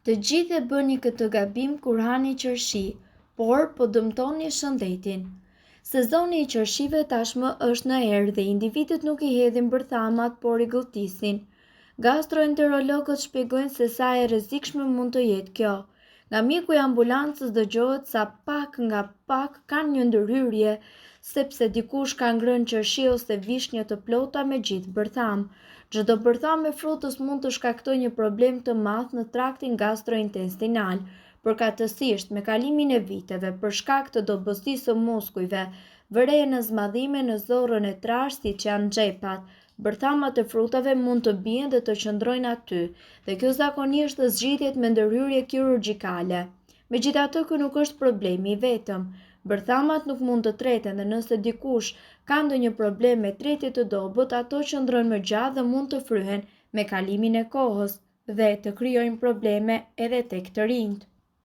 Të gjithë e bëni këtë gabim kur hani qershi, por po dëmtoni shëndetin. Sezoni i qershive tashmë është në erë dhe individët nuk i hedhin bërthamat, por i gëlltisin. Gastroenterologët shpjegojnë se sa e rrezikshme mund të jetë kjo. Nga mjeku i ambulancës dëgjohet sa pak nga pak kanë një ndërhyrje, sepse dikush ka ngrënë qershi ose vishnjë të plota me gjithë bërtham. Çdo bërtham me frutës mund të shkaktojë një problem të madh në traktin gastrointestinal. Përkatësisht, me kalimin e viteve, për shkak të dobësisë së muskujve, vërej në zmadhime në zorrën e trashë siç janë xhepat. Bërthamat e frutave mund të bien dhe të qëndrojnë aty, dhe kjo zakonisht zgjidhet me ndërhyrje kirurgjikale. Megjithatë, ky nuk është problemi i vetëm. Bërthamat nuk mund të treten dhe nëse dikush ka ndonjë problem me tretje të dobët, ato qëndrojnë më gjatë dhe mund të fryhen me kalimin e kohës dhe të krijojnë probleme edhe tek të rinjt.